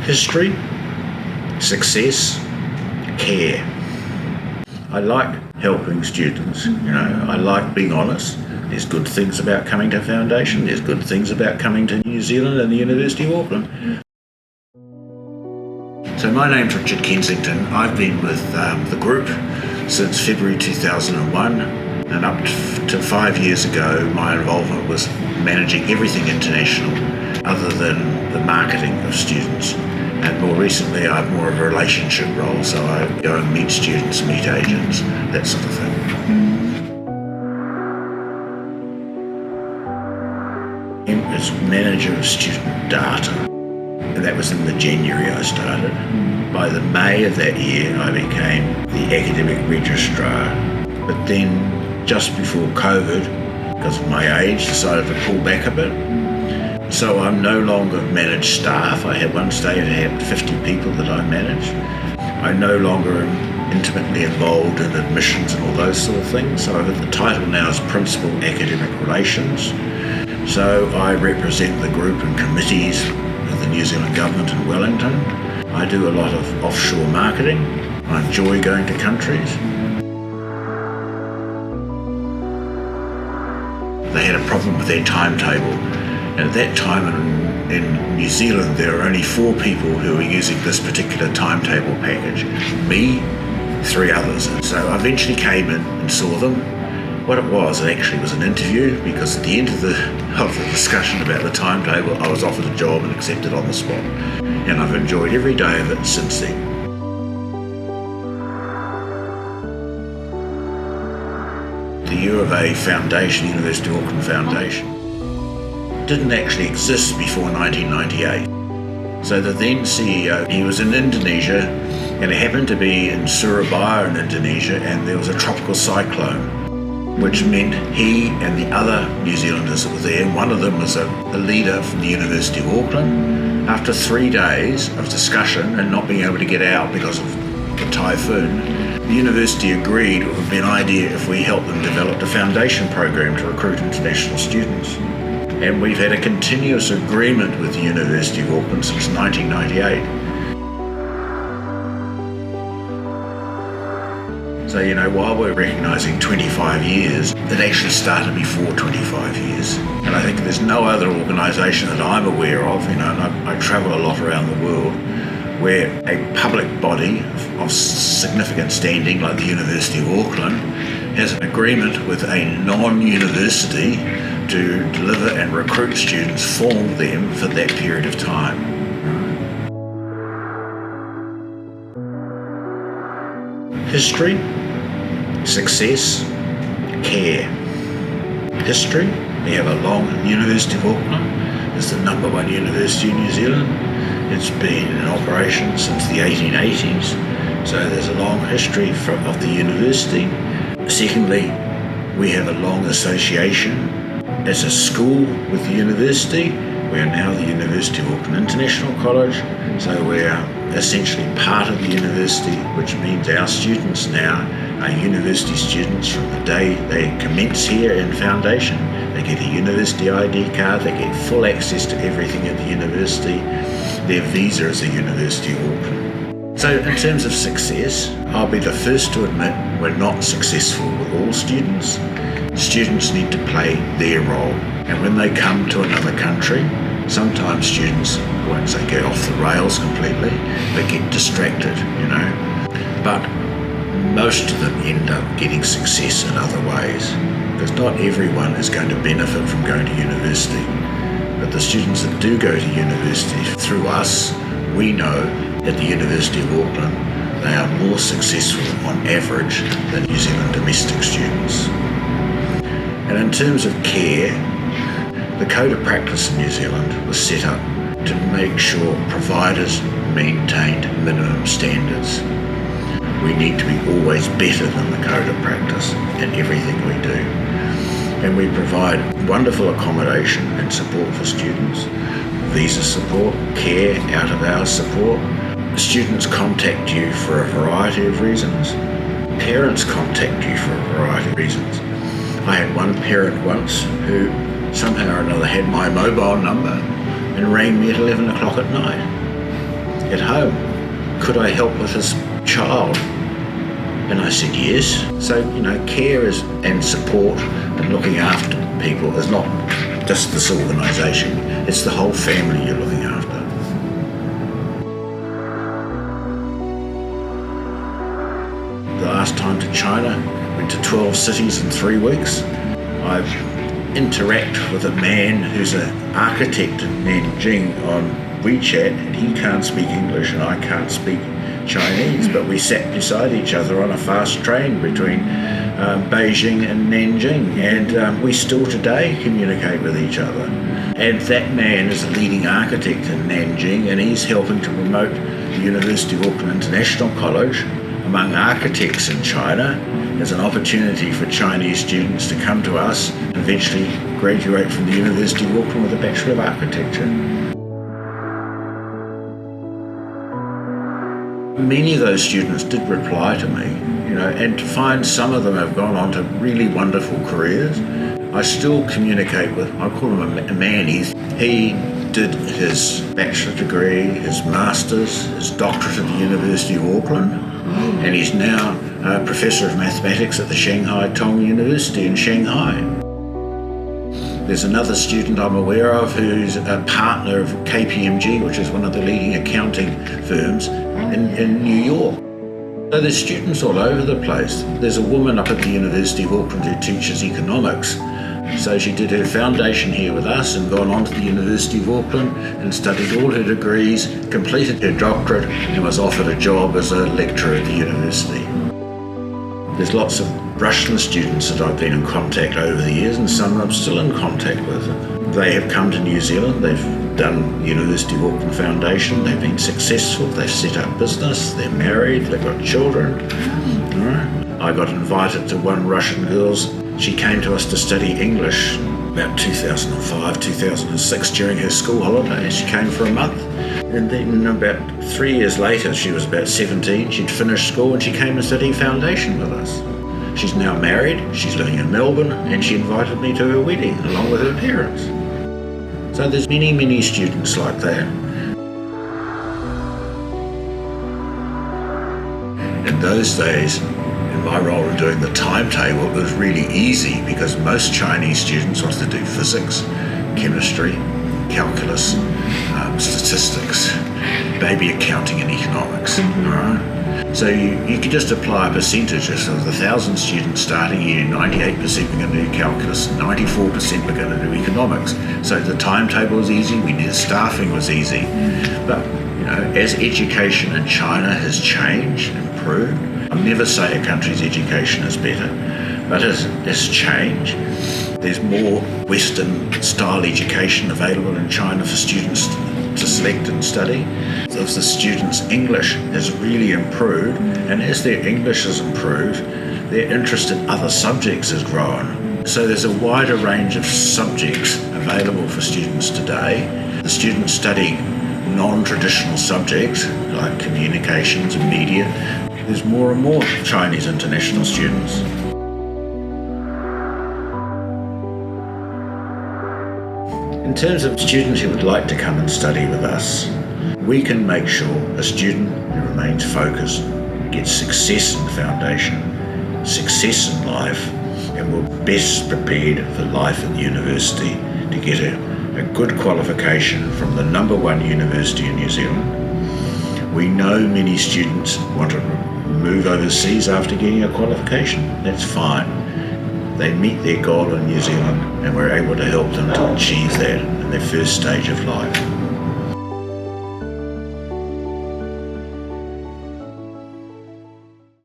History, success, care. I like helping students, I like being honest. There's good things about coming to Foundation, there's good things about coming to New Zealand and the University of Auckland. So my name's Richard Kensington. I've been with the group since February 2001, and up to 5 years ago my involvement was managing everything international other than the marketing of students. And more recently I have more of a relationship role, so I go and meet students, meet agents, that sort of thing. As manager of student data, and that was in the January I started. By the May of that year I became the academic registrar, but then just before COVID, because of my age, decided to pull back a bit. So I'm no longer managed staff. I had one stage I had 50 people that I managed. I'm no longer intimately involved in admissions and all those sort of things. So the title now is Principal Academic Relations. So I represent the group in committees of the New Zealand Government in Wellington. I do a lot of offshore marketing. I enjoy going to countries. They had a problem with their timetable. And at that time in New Zealand, there were only 4 people who were using this particular timetable package. Me, 3 others. And so I eventually came in and saw them. What it actually was an interview, because at the end of the discussion about the timetable, I was offered a job and accepted on the spot. And I've enjoyed every day of it since then. The UoAIC Foundation, University of Auckland Foundation, didn't actually exist before 1998. So the then CEO, he was in Indonesia, and it happened to be in Surabaya in Indonesia, and there was a tropical cyclone, which meant he and the other New Zealanders that were there, and one of them was a leader from the University of Auckland, after 3 days of discussion and not being able to get out because of the typhoon, the university agreed it would be an idea if we helped them develop a foundation program to recruit international students. And we've had a continuous agreement with the University of Auckland since 1998. So, while we're recognising 25 years, it actually started before 25 years. And I think there's no other organisation that I'm aware of, and I travel a lot around the world, where a public body of significant standing, like the University of Auckland, has an agreement with a non-university to deliver and recruit students for them for that period of time. History, success, care. History, we have a long University of Auckland. It's the number 1 university in New Zealand. It's been in operation since the 1880s, so there's a long history of the university. Secondly, we have a long association as a school with the university. We are now the University of Auckland International College, so we are essentially part of the university, which means our students now are university students from the day they commence here in Foundation. They get a university ID card, they get full access to everything at the university. Their visa is the University of Auckland. So in terms of success, I'll be the first to admit we're not successful with all students. Students need to play their role. And when they come to another country, sometimes students, I won't say get off the rails completely, but get distracted, But most of them end up getting success in other ways, because not everyone is going to benefit from going to university. But the students that do go to university through us, we know at the University of Auckland, they are more successful on average than New Zealand domestic students. And in terms of care, the Code of Practice in New Zealand was set up to make sure providers maintained minimum standards. We need to be always better than the Code of Practice in everything we do. And we provide wonderful accommodation and support for students, visa support, care, out-of-hours support. Students contact you for a variety of reasons. Parents contact you for a variety of reasons. I had one parent once who somehow or another had my mobile number and rang me at 11 o'clock at night. at home. Could I help with his child? And I said yes. So, care and support and looking after people is not just this organisation, it's the whole family you're looking after. The last time to China, went to 12 cities in 3 weeks. I've interacted with a man who's an architect in Nanjing on WeChat, and he can't speak English and I can't speak Chinese, but we sat beside each other on a fast train between Beijing and Nanjing, and we still today communicate with each other. And that man is a leading architect in Nanjing, and he's helping to promote the University of Auckland International College among architects in China as an opportunity for Chinese students to come to us and eventually graduate from the University of Auckland with a Bachelor of Architecture. Many of those students did reply to me, and to find some of them have gone on to really wonderful careers. I still communicate with, I call him a man. He did his bachelor degree, his master's, his doctorate at the University of Auckland, and he's now a professor of mathematics at the Shanghai Tong University in Shanghai. There's another student I'm aware of who's a partner of KPMG, which is one of the leading accounting firms in New York. So there's students all over the place. There's a woman up at the University of Auckland who teaches economics. So she did her foundation here with us and gone on to the University of Auckland and studied all her degrees, completed her doctorate, and was offered a job as a lecturer at the university. There's lots of Russian students that I've been in contact over the years, and some I'm still in contact with. They have come to New Zealand, they've done University of Auckland Foundation, they've been successful, they've set up business, they're married, they've got children. I got invited to one Russian girl's. She came to us to study English about 2005, 2006 during her school holidays. She came for a month, and then about 3 years later, she was about 17, she'd finished school and she came to study foundation with us. She's now married, she's living in Melbourne, and she invited me to her wedding along with her parents. So there's many, many students like that. In those days, in my role in doing the timetable, it was really easy because most Chinese students wanted to do physics, chemistry, calculus, statistics, maybe accounting and economics. Right? So you could just apply a percentage. So of the 1,000 students starting here, 98% were going to do calculus, 94% were going to do economics. So the timetable was easy, we knew the staffing was easy. But as education in China has changed, improved, I'll never say a country's education is better, but it's changed. There's more Western style education available in China for students to select and study. So if the students' English has really improved, and as their English has improved, their interest in other subjects has grown. So there's a wider range of subjects available for students today. The students studying non-traditional subjects like communications and media, there's more and more Chinese international students. In terms of students who would like to come and study with us, we can make sure a student who remains focused gets success in the foundation, success in life, and will be best prepared for life at the university to get a good qualification from the #1 university in New Zealand. We know many students want to move overseas after getting a qualification. That's fine. They meet their goal in New Zealand, and we're able to help them to achieve that in their first stage of life.